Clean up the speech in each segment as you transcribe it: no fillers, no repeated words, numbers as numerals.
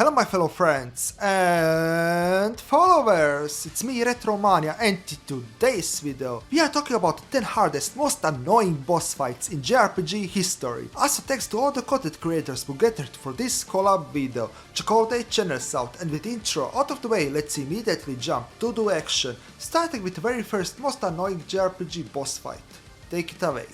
Hello my fellow friends and followers, it's me Retromania, and in today's video we are talking about the 10 hardest, most annoying boss fights in JRPG history. Also thanks to all the content creators who gathered for this collab video. Check all their channels out, and with the intro out of the way, let's immediately jump to the action, starting with the very first most annoying JRPG boss fight. Take it away.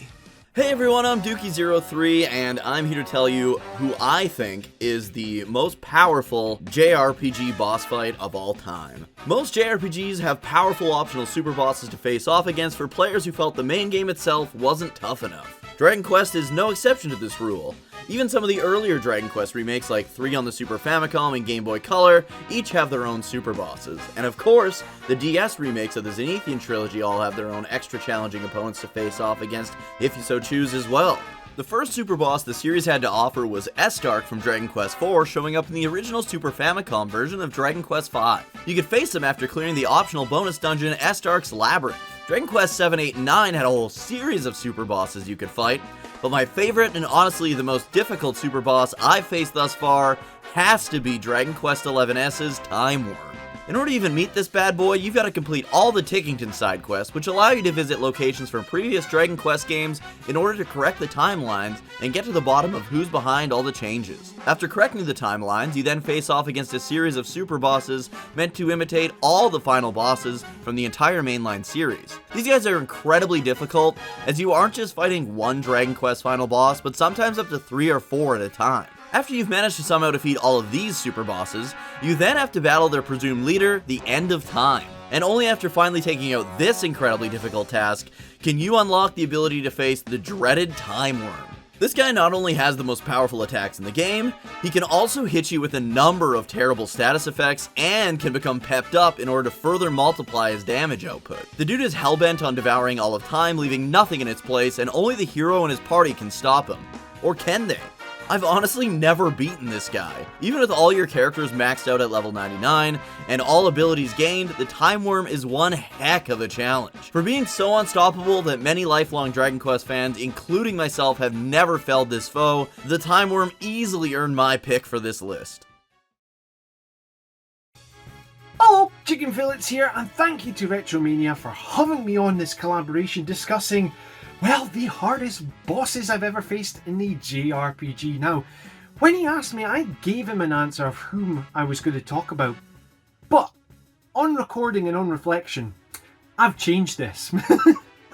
Hey everyone, I'm Dookie03, and I'm here to tell you who I think is the most powerful JRPG boss fight of all time. Most JRPGs have powerful optional super bosses to face off against for players who felt the main game itself wasn't tough enough. Dragon Quest is no exception to this rule. Even some of the earlier Dragon Quest remakes like 3 on the Super Famicom and Game Boy Color each have their own super bosses. And of course, the DS remakes of the Zenithian trilogy all have their own extra challenging opponents to face off against if you so choose as well. The first super boss the series had to offer was Estark from Dragon Quest IV, showing up in the original Super Famicom version of Dragon Quest V. You could face him after clearing the optional bonus dungeon Estark's Labyrinth. Dragon Quest 7, 8, and 9 had a whole series of super bosses you could fight, but my favorite and honestly the most difficult super boss I've faced thus far has to be Dragon Quest XI's Time Worm. In order to even meet this bad boy, you've got to complete all the Tickington side quests, which allow you to visit locations from previous Dragon Quest games in order to correct the timelines and get to the bottom of who's behind all the changes. After correcting the timelines, you then face off against a series of super bosses meant to imitate all the final bosses from the entire mainline series. These guys are incredibly difficult, as you aren't just fighting one Dragon Quest final boss, but sometimes up to 3 or 4 at a time. After you've managed to somehow defeat all of these super bosses, you then have to battle their presumed leader, the End of Time. And only after finally taking out this incredibly difficult task can you unlock the ability to face the dreaded Time Worm. This guy not only has the most powerful attacks in the game, he can also hit you with a number of terrible status effects and can become pepped up in order to further multiply his damage output. The dude is hellbent on devouring all of time, leaving nothing in its place, and only the hero and his party can stop him. Or can they? I've honestly never beaten this guy. Even with all your characters maxed out at level 99 and all abilities gained, the Time Worm is one heck of a challenge. For being so unstoppable that many lifelong Dragon Quest fans, including myself, have never felled this foe, the Time Worm easily earned my pick for this list. Hello, Chicken Fillets here, and thank you to Retromania for having me on this collaboration discussing, well, the hardest bosses I've ever faced in the JRPG. Now, when he asked me, I gave him an answer of whom I was going to talk about. But, on recording and on reflection, I've changed this.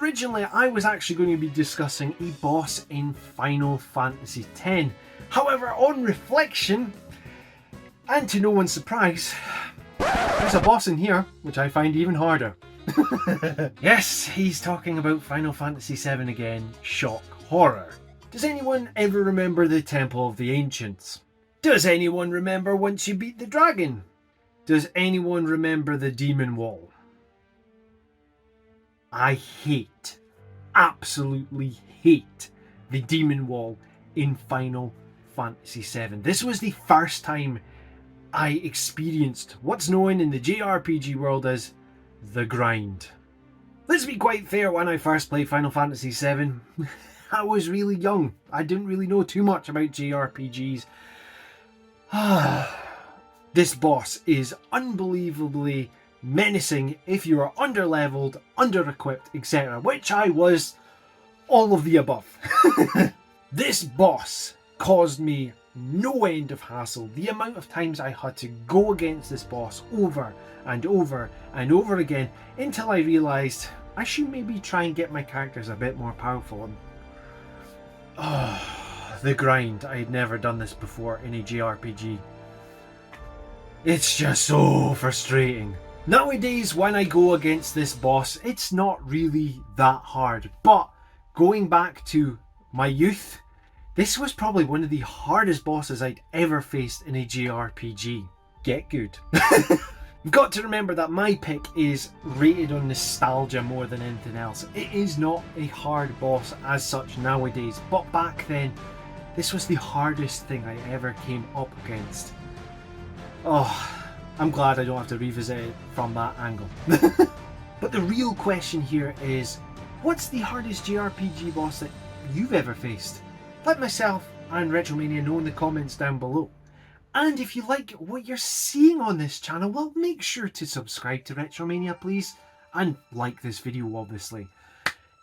Originally, I was actually going to be discussing a boss in Final Fantasy X. However, on reflection, and to no one's surprise, there's a boss in here, which I find even harder. Yes, he's talking about Final Fantasy VII again. Shock horror. Does anyone ever remember the Temple of the Ancients? Does anyone remember once you beat the dragon? Does anyone remember the demon wall? I absolutely hate the demon wall in Final Fantasy VII. This was the first time I experienced what's known in the JRPG world as the grind. Let's be quite fair, when I first played Final Fantasy VII, I was really young. I didn't really know too much about JRPGs. This boss is unbelievably menacing if you are under-leveled, under-equipped, etc. Which I was all of the above. This boss caused me no end of hassle. The amount of times I had to go against this boss over and over and over again until I realised I should maybe try and get my characters a bit more powerful. The grind. I had never done this before in a JRPG. It's just so frustrating. Nowadays, when I go against this boss, it's not really that hard. But going back to my youth, this was probably one of the hardest bosses I'd ever faced in a JRPG. Get good. You've got to remember that my pick is rated on nostalgia more than anything else. It is not a hard boss as such nowadays, but back then, this was the hardest thing I ever came up against. Oh, I'm glad I don't have to revisit it from that angle. But the real question here is, what's the hardest JRPG boss that you've ever faced? Let myself and Retromania know in the comments down below. And if you like what you're seeing on this channel, well, make sure to subscribe to Retromania, please. And like this video, obviously.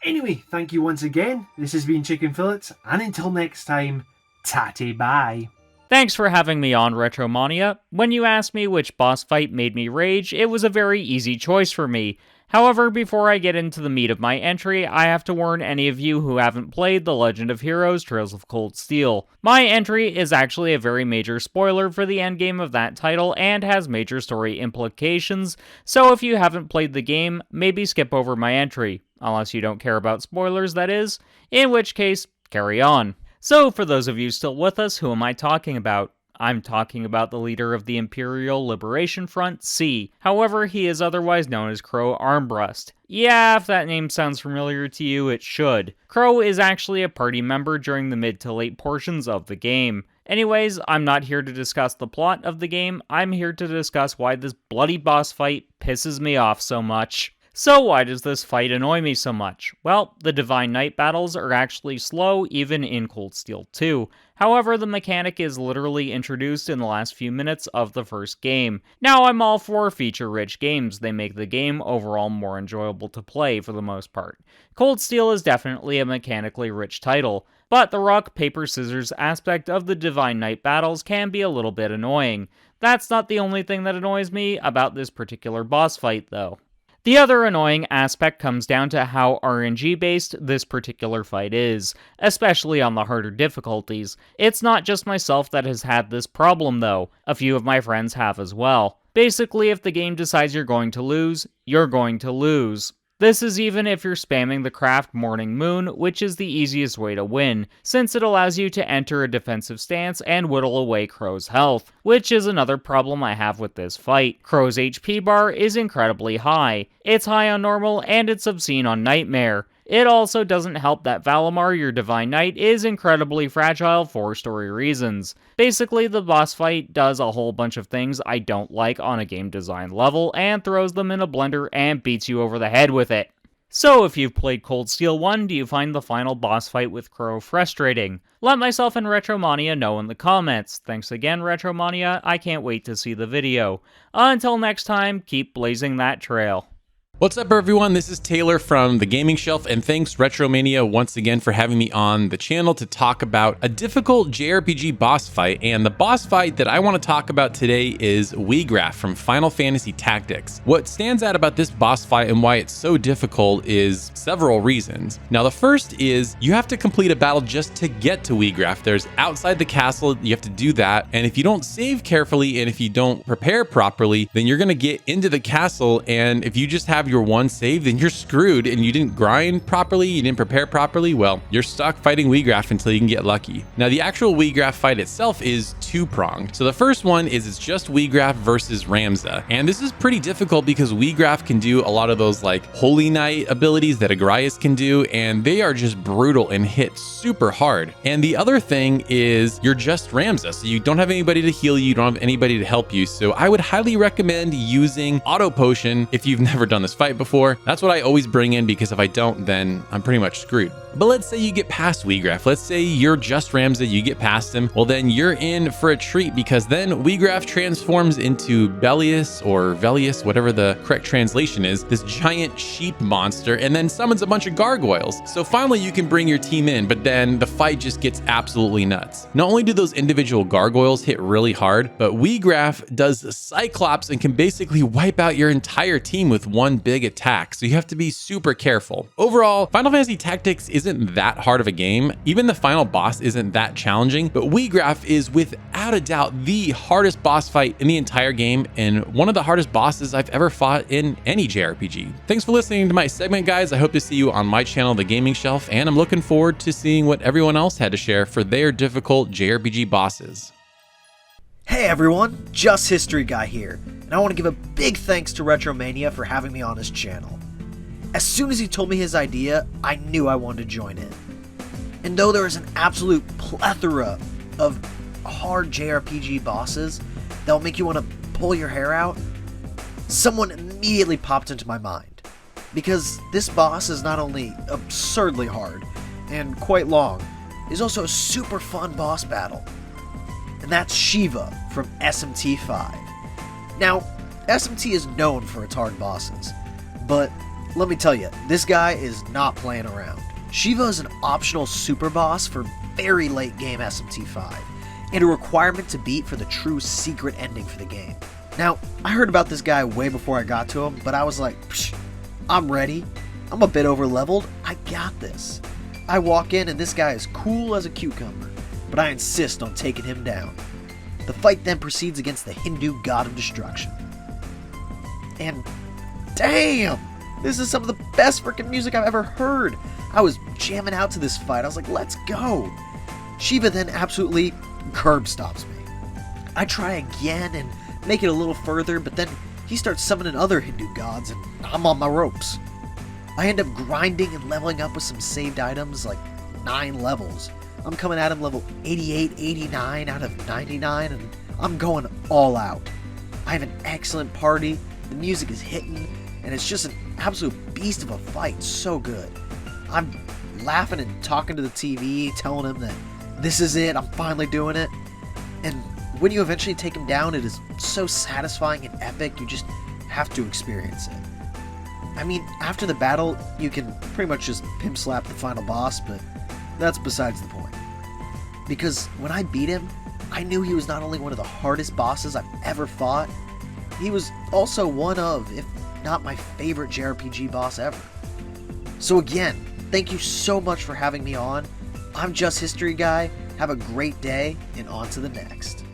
Anyway, thank you once again. This has been Chicken Fillets, and until next time, tatty bye. Thanks for having me on Retromania. When you asked me which boss fight made me rage, it was a very easy choice for me. However, before I get into the meat of my entry, I have to warn any of you who haven't played The Legend of Heroes Trails of Cold Steel. My entry is actually a very major spoiler for the endgame of that title and has major story implications, so if you haven't played the game, maybe skip over my entry. Unless you don't care about spoilers, that is, in which case, carry on. So, for those of you still with us, who am I talking about? I'm talking about the leader of the Imperial Liberation Front, C. However, he is otherwise known as Crow Armbrust. Yeah, if that name sounds familiar to you, it should. Crow is actually a party member during the mid to late portions of the game. Anyways, I'm not here to discuss the plot of the game, I'm here to discuss why this bloody boss fight pisses me off so much. So why does this fight annoy me so much? Well, the Divine Knight battles are actually slow even in Cold Steel 2. However, the mechanic is literally introduced in the last few minutes of the first game. Now, I'm all for feature-rich games. They make the game overall more enjoyable to play for the most part. Cold Steel is definitely a mechanically rich title, but the rock, paper, scissors aspect of the Divine Knight battles can be a little bit annoying. That's not the only thing that annoys me about this particular boss fight, though. The other annoying aspect comes down to how RNG-based this particular fight is, especially on the harder difficulties. It's not just myself that has had this problem though, a few of my friends have as well. Basically, if the game decides you're going to lose, you're going to lose. This is even if you're spamming the craft Morning Moon, which is the easiest way to win, since it allows you to enter a defensive stance and whittle away Crow's health, which is another problem I have with this fight. Crow's HP bar is incredibly high. It's high on normal and it's obscene on Nightmare. It also doesn't help that Valimar, your Divine Knight, is incredibly fragile for story reasons. Basically, the boss fight does a whole bunch of things I don't like on a game design level, and throws them in a blender and beats you over the head with it. So if you've played Cold Steel 1, do you find the final boss fight with Crow frustrating? Let myself and Retromania know in the comments. Thanks again, Retromania, I can't wait to see the video. Until next time, keep blazing that trail. What's up everyone, this is Taylor from The Gaming Shelf, and thanks Retromania once again for having me on the channel to talk about a difficult JRPG boss fight. And the boss fight that I want to talk about today is Wiegraf from Final Fantasy Tactics. What stands out about this boss fight and why it's so difficult is several reasons. Now the first is you have to complete a battle just to get to Wiegraf. There's outside the castle, you have to do that, and if you don't save carefully and if you don't prepare properly, then you're going to get into the castle, and if you just have your one save, then you're screwed, and you didn't grind properly, you didn't prepare properly, well, you're stuck fighting Wiegraf until you can get lucky. Now the actual Wiegraf fight itself is two-pronged. So the first one is it's just Wiegraf versus Ramza, and this is pretty difficult because Wiegraf can do a lot of those like Holy Knight abilities that Agrayas can do, and they are just brutal and hit super hard. And the other thing is you're just Ramza, so you don't have anybody to heal you, you don't have anybody to help you, so I would highly recommend using Auto Potion if you've never done this fight before. That's what I always bring in, because if I don't, then I'm pretty much screwed. But let's say you get past Wiegraf. Let's say you're just Ramza, you get past him. Well, then you're in for a treat, because then Wiegraf transforms into Belius or Velius, whatever the correct translation is, this giant sheep monster, and then summons a bunch of gargoyles. So finally you can bring your team in, but then the fight just gets absolutely nuts. Not only do those individual gargoyles hit really hard, but Wiegraf does Cyclops and can basically wipe out your entire team with one big attack, so you have to be super careful. Overall, Final Fantasy Tactics isn't that hard of a game. Even the final boss isn't that challenging, but Wiegraf is without a doubt the hardest boss fight in the entire game, and one of the hardest bosses I've ever fought in any JRPG. Thanks for listening to my segment, guys. I hope to see you on my channel, The Gaming Shelf, and I'm looking forward to seeing what everyone else had to share for their difficult JRPG bosses. Hey everyone, JustHistory Guy here, and I want to give a big thanks to Retromania for having me on his channel. As soon as he told me his idea, I knew I wanted to join in. And though there is an absolute plethora of hard JRPG bosses that will make you want to pull your hair out, someone immediately popped into my mind. Because this boss is not only absurdly hard and quite long, it is also a super fun boss battle. and that's Shiva from SMT5. Now, SMT is known for its hard bosses, but let me tell you, this guy is not playing around. Shiva is an optional super boss for very late game SMT5, and a requirement to beat for the true secret ending for the game. Now, I heard about this guy way before I got to him, but I was like, psh, I'm ready. I'm a bit overleveled. I got this. I walk in and this guy is cool as a cucumber, but I insist on taking him down. The fight then proceeds against the Hindu god of destruction. And damn! This is some of the best freaking music I've ever heard. I was jamming out to this fight. I was like, let's go. Shiva then absolutely curb stops me. I try again and make it a little further, but then he starts summoning other Hindu gods and I'm on my ropes. I end up grinding and leveling up with some saved items, like 9 levels. I'm coming at him level 88, 89 out of 99, and I'm going all out. I have an excellent party, the music is hitting, and it's just an absolute beast of a fight, so good. I'm laughing and talking to the TV, telling him that this is it, I'm finally doing it. And when you eventually take him down, it is so satisfying and epic, you just have to experience it. I mean, after the battle, you can pretty much just pimp slap the final boss, but that's besides the point. Because when I beat him, I knew he was not only one of the hardest bosses I've ever fought, he was also one of, if not my favorite JRPG boss ever. So again, thank you so much for having me on. I'm JustHistory Guy. Have a great day, and on to the next.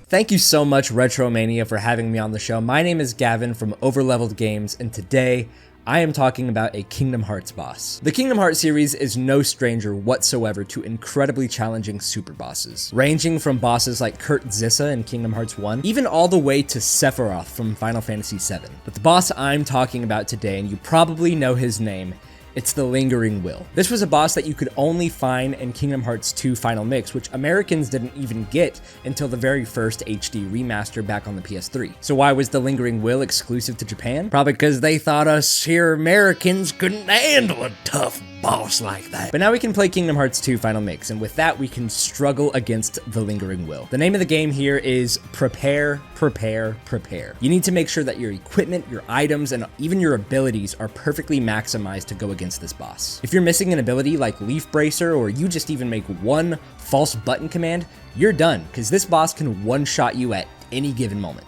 Thank you so much, Retromania, for having me on the show. My name is Gavin from Overleveled Games, and today I am talking about a Kingdom Hearts boss. The Kingdom Hearts series is no stranger whatsoever to incredibly challenging super bosses, ranging from bosses like Kurt Zissa in Kingdom Hearts 1, even all the way to Sephiroth from Final Fantasy VII. But the boss I'm talking about today, and you probably know his name, it's the Lingering Will. This was a boss that you could only find in Kingdom Hearts 2 Final Mix, which Americans didn't even get until the very first HD remaster back on the PS3. So why was the Lingering Will exclusive to Japan? Probably because they thought us here Americans couldn't handle a tough boss like that. But now we can play Kingdom Hearts 2 Final Mix, and with that we can struggle against the Lingering Will. The name of the game here is Prepare, Prepare, Prepare. You need to make sure that your equipment, your items, and even your abilities are perfectly maximized to go against this boss. If you're missing an ability like Leaf Bracer, or you just even make one false button command, you're done, because this boss can one-shot you at any given moment.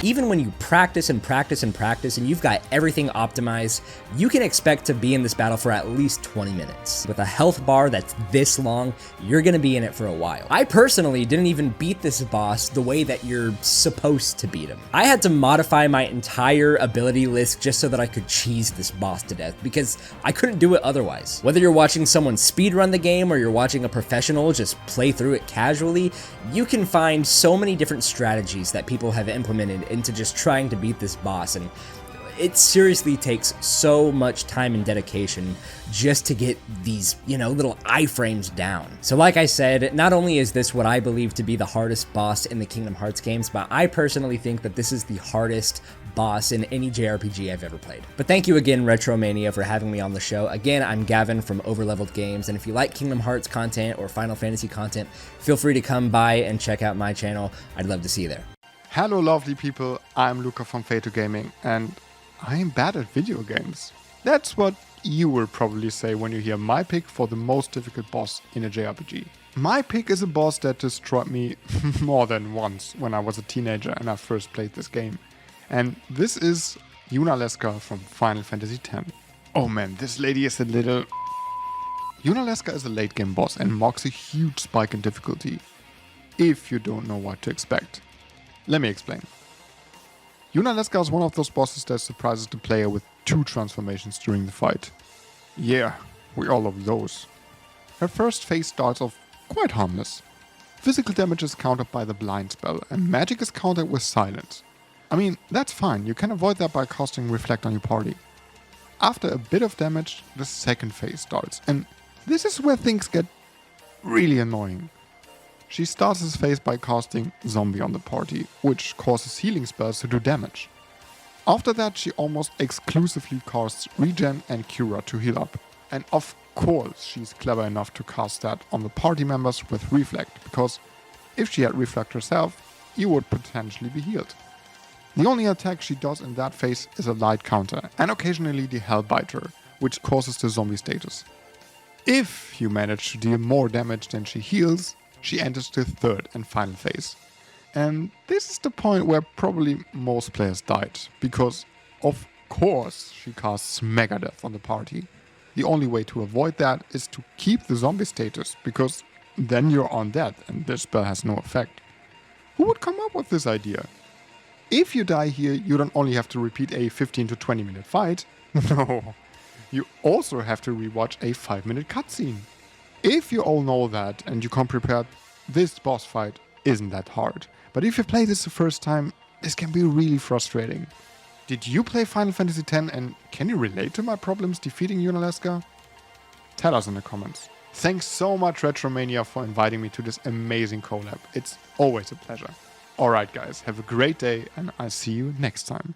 Even when you practice and practice and practice and you've got everything optimized, you can expect to be in this battle for at least 20 minutes. With a health bar that's this long, you're gonna be in it for a while. I personally didn't even beat this boss the way that you're supposed to beat him. I had to modify my entire ability list just so that I could cheese this boss to death, because I couldn't do it otherwise. Whether you're watching someone speedrun the game or you're watching a professional just play through it casually, you can find so many different strategies that people have implemented into just trying to beat this boss, and it seriously takes so much time and dedication just to get these, little iframes down. So like I said, not only is this what I believe to be the hardest boss in the Kingdom Hearts games, but I personally think that this is the hardest boss in any JRPG I've ever played. But thank you again, Retromania, for having me on the show. Again, I'm Gavin from Overleveled Games, and if you like Kingdom Hearts content or Final Fantasy content, feel free to come by and check out my channel. I'd love to see you there. Hello lovely people, I'm Luca from Feiito Gaming, and I am bad at video games. That's what you will probably say when you hear my pick for the most difficult boss in a JRPG. My pick is a boss that destroyed me more than once when I was a teenager and I first played this game. And this is Yuna from Final Fantasy X. Oh man, this lady is a little... Yuna is a late game boss and marks a huge spike in difficulty, if you don't know what to expect. Let me explain. Yuna is one of those bosses that surprises the player with 2 transformations during the fight. Yeah, we all love those. Her first phase starts off quite harmless. Physical damage is countered by the blind spell, and magic is countered with silence. I mean, that's fine, you can avoid that by casting Reflect on your party. After a bit of damage, the second phase starts, and this is where things get really annoying. She starts his phase by casting Zombie on the party, which causes healing spells to do damage. After that, she almost exclusively casts Regen and Cura to heal up. And of course she's clever enough to cast that on the party members with Reflect, because if she had Reflect herself, you would potentially be healed. The only attack she does in that phase is a light counter, and occasionally the Hellbiter, which causes the zombie status. If you manage to deal more damage than she heals, she enters the third and final phase. And this is the point where probably most players died, because of course she casts Mega Death on the party. The only way to avoid that is to keep the zombie status, because then you're on dead and this spell has no effect. Who would come up with this idea? If you die here, you don't only have to repeat a 15 to 20 minute fight, no, you also have to rewatch a 5-minute cutscene. If you all know that and you come prepared, this boss fight isn't that hard. But if you play this the first time, this can be really frustrating. Did you play Final Fantasy X and can you relate to my problems defeating Unalaska? Tell us in the comments. Thanks so much Retromania for inviting me to this amazing collab. It's always a pleasure. Alright guys, have a great day and I'll see you next time.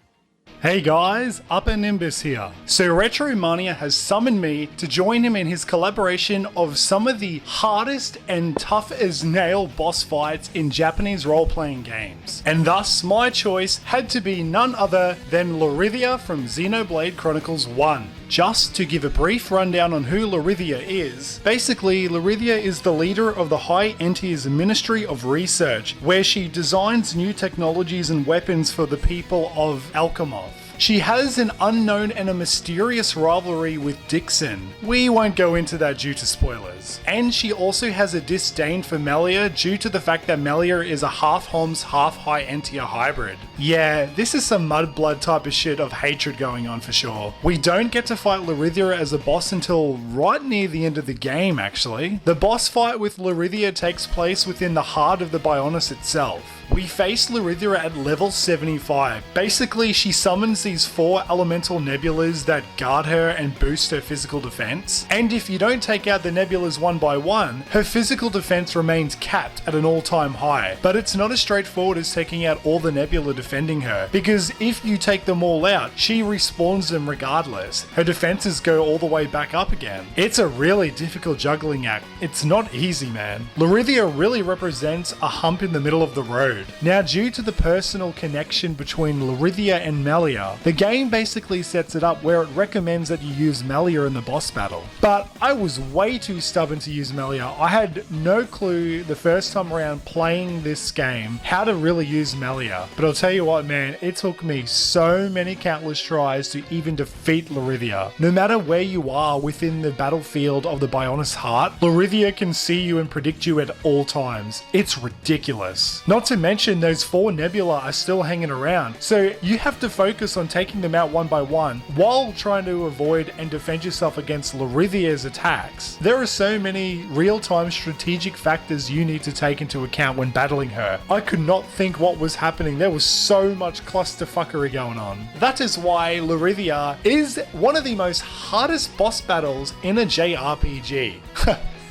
Hey guys, UpperNimbus here. So Retromania has summoned me to join him in his collaboration of some of the hardest and tough as nail boss fights in Japanese role-playing games. And thus my choice had to be none other than Lorithia from Xenoblade Chronicles 1. Just to give a brief rundown on who Lorithia is, basically Lorithia is the leader of the High Entier's Ministry of Research, where she designs new technologies and weapons for the people of Alchemoth. She has an unknown and a mysterious rivalry with Dixon. We won't go into that due to spoilers. And she also has a disdain for Melia due to the fact that Melia is a half Homs, half High Entier hybrid. Yeah, this is some mudblood type of shit of hatred going on for sure. We don't get to fight Lorithia as a boss until right near the end of the game actually. The boss fight with Lorithia takes place within the heart of the Bionis itself. We face Lorithia at level 75. Basically, she summons these 4 elemental nebulas that guard her and boost her physical defense. And if you don't take out the nebulas one by one, her physical defense remains capped at an all-time high. But it's not as straightforward as taking out all the nebula defending her, because if you take them all out, she respawns them regardless. Her defenses go all the way back up again. It's a really difficult juggling act. It's not easy, man. Lorithia really represents a hump in the middle of the road. Now, due to the personal connection between Lorithia and Melia, the game basically sets it up where it recommends that you use Melia in the boss battle. But I was way too stubborn to use Melia. I had no clue the first time around playing this game how to really use Melia. But I'll tell you what, man, it took me so many countless tries to even defeat Lorithia. No matter where you are within the battlefield of the Bionis Heart, Lorithia can see you and predict you at all times. It's ridiculous. Not to mention those 4 nebula are still hanging around, so you have to focus on taking them out one by one while trying to avoid and defend yourself against Lorithia's attacks. There are so many real-time strategic factors you need to take into account when battling her. I could not think what was happening. There was so much clusterfuckery going on. That is why Lorithia is one of the most hardest boss battles in a JRPG.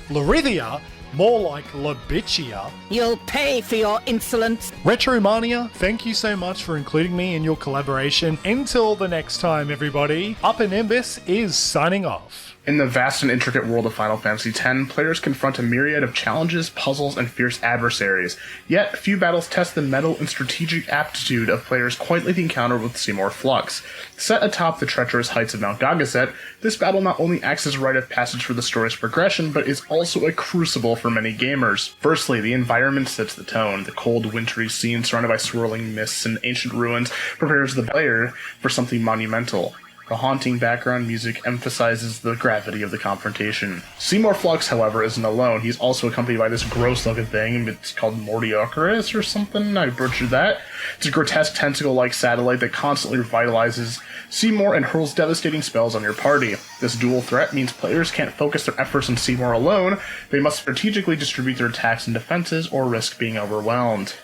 Lorithia? More like Labichia. You'll pay for your insolence. Retromania, thank you so much for including me in your collaboration. Until the next time, everybody, UpperNimbus is signing off. In the vast and intricate world of Final Fantasy X, players confront a myriad of challenges, puzzles, and fierce adversaries. Yet, few battles test the mental and strategic aptitude of players quite like the encounter with Seymour Flux. Set atop the treacherous heights of Mount Gagaset, this battle not only acts as a rite of passage for the story's progression, but is also a crucible for many gamers. Firstly, the environment sets the tone. The cold, wintry scene surrounded by swirling mists and ancient ruins prepares the player for something monumental. The haunting background music emphasizes the gravity of the confrontation. Seymour Flux, however, isn't alone. He's also accompanied by this gross-looking thing. It's called Mortiocarus or something. I butchered that. It's a grotesque tentacle-like satellite that constantly revitalizes Seymour and hurls devastating spells on your party. This dual threat means players can't focus their efforts on Seymour alone. They must strategically distribute their attacks and defenses or risk being overwhelmed.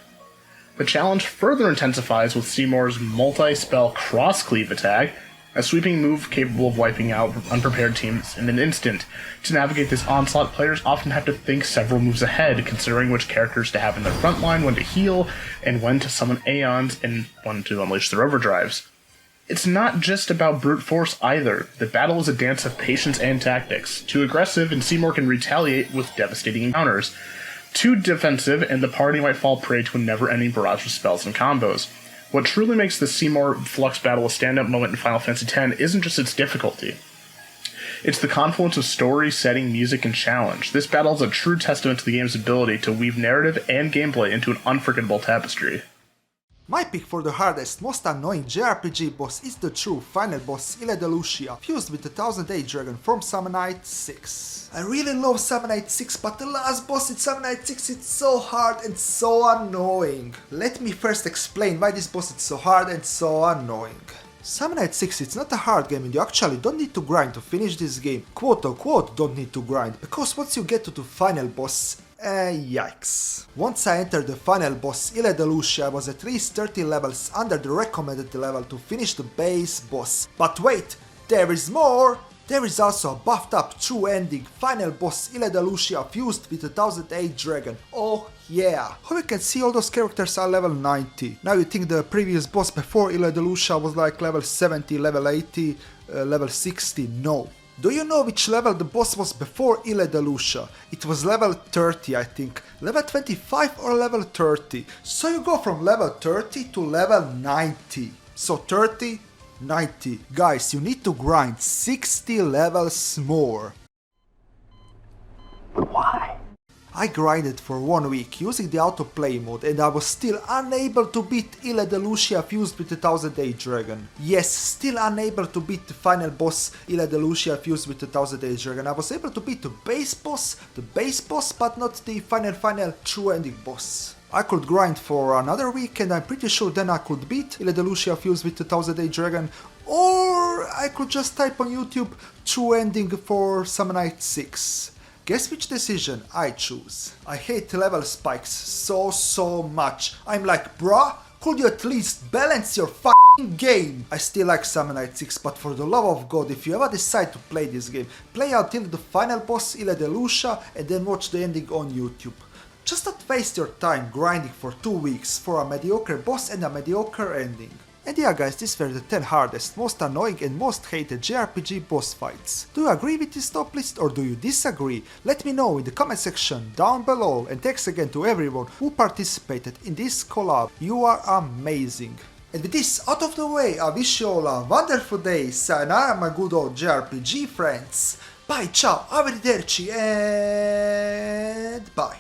The challenge further intensifies with Seymour's multi-spell cross-cleave attack, a sweeping move capable of wiping out unprepared teams in an instant. To navigate this onslaught, players often have to think several moves ahead, considering which characters to have in their front line, when to heal, and when to summon Aeons, and when to unleash their overdrives. It's not just about brute force either. The battle is a dance of patience and tactics. Too aggressive and Seymour can retaliate with devastating encounters. Too defensive and the party might fall prey to a never-ending barrage of spells and combos. What truly makes the Seymour Flux battle a stand-up moment in Final Fantasy X isn't just its difficulty. It's the confluence of story, setting, music, and challenge. This battle is a true testament to the game's ability to weave narrative and gameplay into an unforgettable tapestry. My pick for the hardest, most annoying JRPG boss is the true final boss Ile de Lucia, fused with the 1000-Age Dragon from Summon Night 6. I really love Summon Night 6, but the last boss in Summon Night 6 is so hard and so annoying. Let me first explain why this boss is so hard and so annoying. Summon Night 6 it's not a hard game and you actually don't need to grind to finish this game. Quote unquote don't need to grind, because once you get to the final boss, yikes. Once I entered the final boss Ile de Lucia I was at least 30 levels under the recommended level to finish the base boss. But wait, there is more! There is also a buffed up true ending final boss Ile de Lucia fused with the 1000-Age Dragon. Oh yeah! How you can see all those characters are level 90. Now you think the previous boss before Ile de Lucia was like level 70, level 80, level 60? No. Do you know which level the boss was before Ile de Lucia? It was level 30 I think. Level 25 or level 30. So you go from level 30 to level 90. So 30, 90. Guys, you need to grind 60 levels more. Why? I grinded for 1 week using the autoplay mode and I was still unable to beat Ile de Lucia fused with the 1000-Age Dragon. Yes, still unable to beat the final boss Ile de Lucia fused with the 1000-Age Dragon. I was able to beat the base boss, but not the final true ending boss. I could grind for another week and I'm pretty sure then I could beat Ile de Lucia fused with the 1000-Age Dragon, or I could just type on YouTube true ending for Summon Night 6. Guess which decision I choose. I hate level spikes so much. I'm like, bruh, could you at least balance your f***ing game? I still like Summon Night 6, but for the love of God, if you ever decide to play this game, play until the final boss Ile de Lucia and then watch the ending on YouTube. Just don't waste your time grinding for 2 weeks for a mediocre boss and a mediocre ending. And yeah guys, these were the 10 hardest, most annoying and most hated JRPG boss fights. Do you agree with this top list or do you disagree? Let me know in the comment section down below, and thanks again to everyone who participated in this collab. You are amazing. And with this out of the way, I wish you all a wonderful day. Sayonara my good old JRPG friends. Bye, ciao, arrivederci and bye.